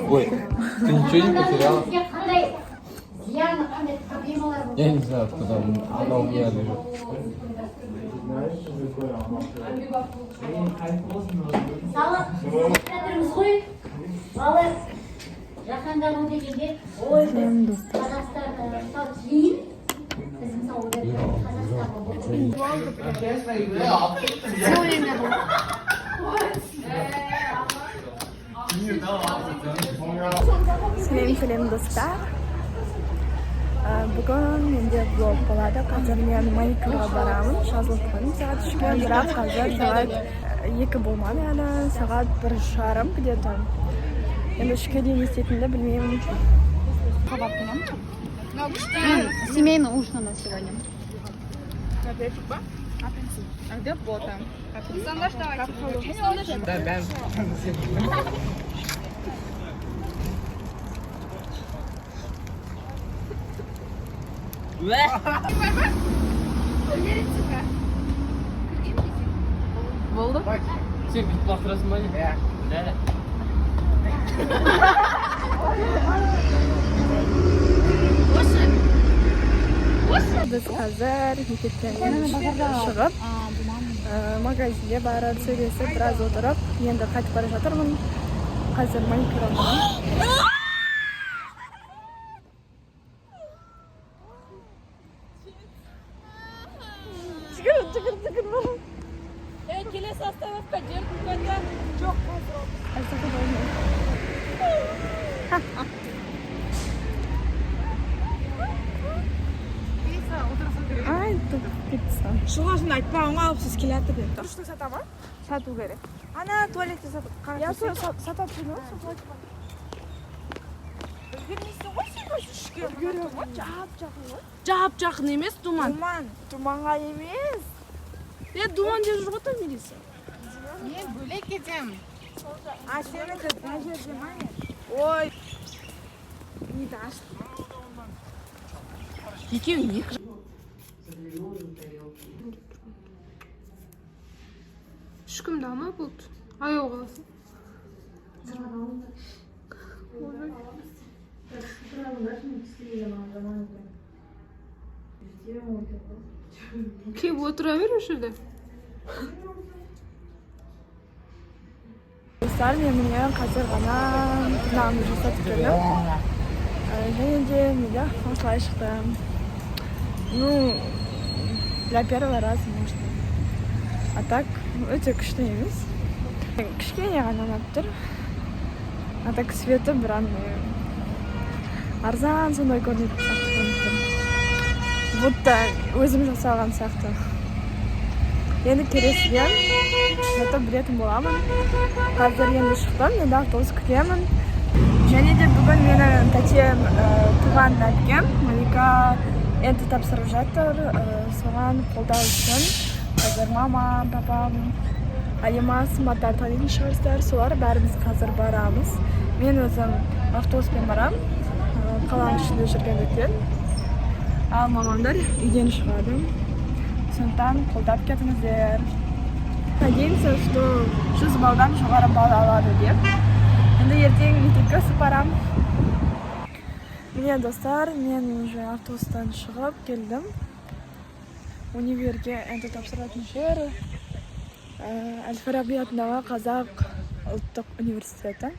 Ой, ты ничего не потеряла? Я не знаю, откуда она у меня лежит. Selam dostlar. Bugun menga vlog bo'ladi. Hozir men manikyurga boraman. Shazlotganim soat 3ga, biroq hozir soat 2 bo'lmadi, hali soat 1:30 где-то. Endi shuga дейін istayapman, bilmayman. Семейный ужин у нас сегодня. А где бота? Да, да. Болды? Sen bit bastırasın bana. Ne? Biz hozir bekatdan chiqib magazinga borib so'rashib biroz o'tirib endi qaytib borayotirman. Hozir manikyur qilaman. Çıkır. Kile sostavib kajer kukanda çok Ay, pizza. Şulaşın aytpağını alıp siz kilatı ben. Duruştuk satamam. Satu gerek. Ana tuvalette satamam. Ya satatını Bilmişsin o şey başı şükür. görüyorum. Cahap cahın emes duman. Dumanға емес. Duman diye jurgu da bilirsin. Niye böyle gideceğim? A seni de taşırdım hani. Oy. İyi de açtım. İki yık. Шүкімді ама бұлт. Аяу қаласың. Кеп отыра бер осы жерде. Dostlar, mene қазір ғана тырнағымды жасатып келдім. Және де менде осылай шықты. Ну, для первого раза, может. А так, өте күшті емес. Кішкене ғана ұнап тұр. А так светі бір арзан сондай көрінетін сияқты. Будто өзім жасалған сияқты. Енді келесіге зато білетін боламын. Қазір енді шықтым, енді автобус күтемін. Және де бүгін менің тәтем туған әпкем Малика енді тапсырып жатыр. Соған қолдау үшін қазір мамам, папам, Алима, Сыматтар танитын шығарсыздар. Солар бәріміз қазір барамыз. Мен өзім автобуспен барам, қаланың ішінде жүргендіктен. Ал мамамдар үйден шығады. Сондықтан қолдап кетіңіздер. Надеемся, что 100 балдан жоғары балл алады деп. Енді ертең мектепке түсіп барам. Міне достар, мен уже автобустан шығып келдім. Универге енді тапсыратын жер Әл-Фараби атындағы Қазақ ұлттық университеті.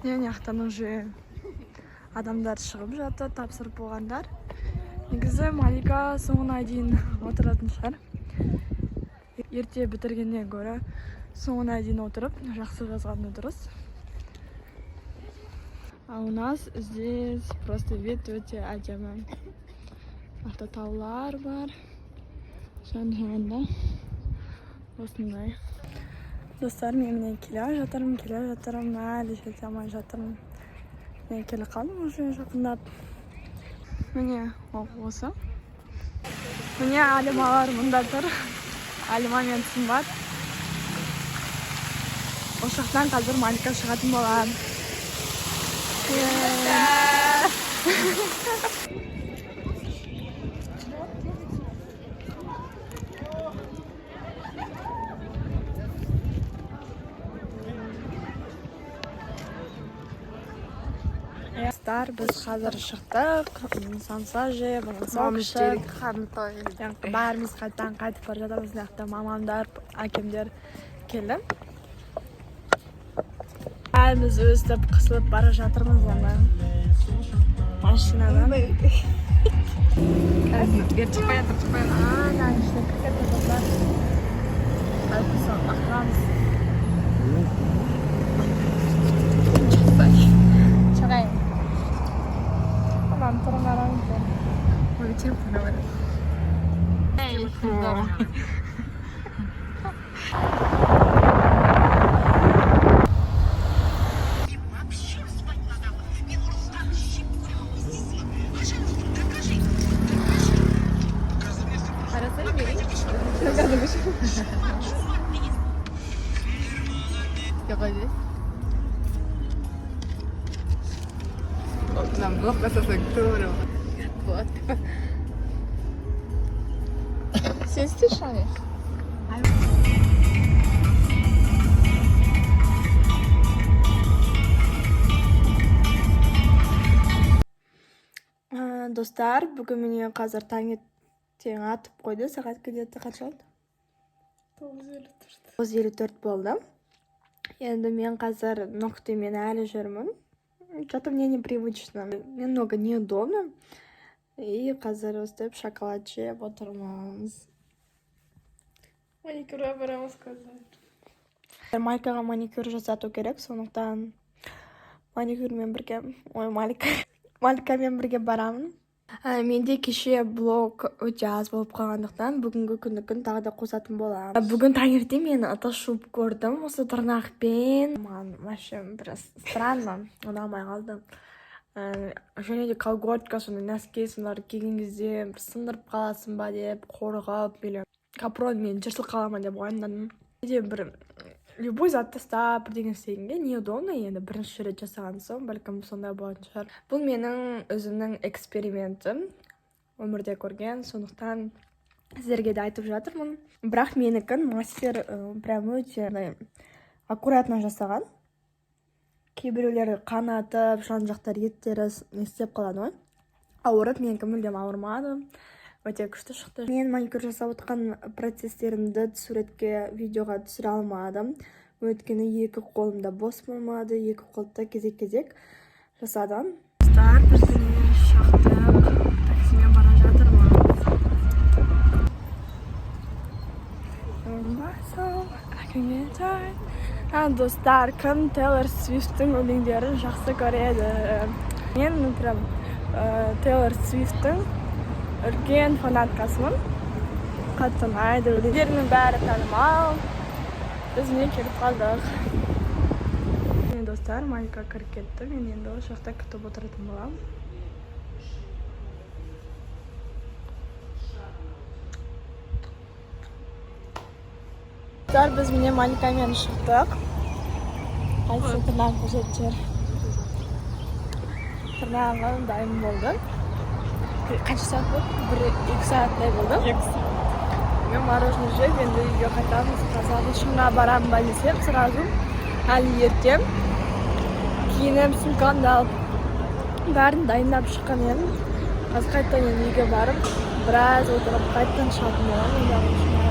Мен жақтан уже адамдар шығып жатыр, тапсырып болғандар. Негізі Малика соңына дейін отыратын шығар. Ерте бітіргеннен гөрі соңына дейін отырып, жақсы жазғаны дұрыс. А у нас здесь просто вид өте әдемі. Автотаулар бар. Жанында осындай. Достар, мен келе жатырмын, әлі жете алмай жатырмын. Мен келе қалдым уже жақындап. Міне осы. Міне Алималар мұнда тұр. Алима мен Сымбат. Ошақтан қазір Малика шығатын болған. Biz hazır şıktık. Sansajı, soğukşık. Barımız qaytadan qaytib bora жатабыз. Naqda mamamlar, akemler keldi. Biz o'zib qisilib bora жатырмыз ana. Mashinadan. Çıkmayın. Aynen işte kırkatlar. Alpison akrams. Çıkayım. Tamam, turun Böyle telefona var. Yok öyle. Нам плохо со структурой. Вот. Ses dışarı. Dostlar, bugün meni қазір таңертең атып қойды. Сағат где-то қанша болды? 9:54 болды. Енді мен қазір ноқтемен әлі жүрмін. Что-то мне непривычно. Немного неудобно. И қазір өстіп шоколад жеп отырмыз. Маникюрға барамыз қазір. Маликаға маникюр жасату керек, сондықтан маникюрмен бірге, Маликамен бірге барамын. Менде кеше блог өте аз болып қалғандықтан бүгінгі күн тағы да қосатын боламын. Бүгін таңертең мен аташып көрдім осы тырнақпен. Вообще біраз странно, ұнамай қалдым. Және де колготка, сондай носки сындарды киген кезде сындырып қаласың ба деп қорғап, капронмен жыртылып қаламын деп уайымдадым. Бір любой зат тастап бірдеңе істегенге неудобно, енді бірінші рет жасаған соң бәлкім сондай болатын шығар. Бұл менің өзімнің экспериментім, өмірде көрген, сондықтан сіздерге де айтып жатырмын. Бірақ менікін мастер прям өте аккуратно жасаған. Кейбіреулері қанатып, жан жақтар еттері істеп қалады ғой. Ауырып, менікі мүлдем ауырмады. Өте күшті шықты. Мен маникюр жасап отқан процесстерімді суретке, видеоға түсіре алмадым. Өйткені екі қолымда бос болмады, екі қолда кезек-кезек жасадым. Біз шақтық, таксимен бара жатырмыз. Достар, кім Тейлор Свифттің өлеңдерін жақсы көреді. Мен прям Тейлор Свифттің үлкен фанаткасымын. Қатты ұнайды. Өлеңдерінің бәрі танымал. Біз не келіп қалдық. Достар, Малика кіріп кетті. Мен енді ол жақта күтіп отыратын боламын. Достар, біз міне Маликамен шықтық. Қайсы тырнақ көрсетер. Тырнағым дайын болды. Қанша сағат болды? 1-2 сағаттай болды. 2 сағат. Мен мороженое жеп, енді үйге қайтамыз. Қазір шыңға барамын ба десем, сразу әлі ертем. Киініп, сумкамды алып, бәрін дайындап шыққан едім. Қазір қайттан үйге барып, біраз отырып, қайттан шығатын боламын.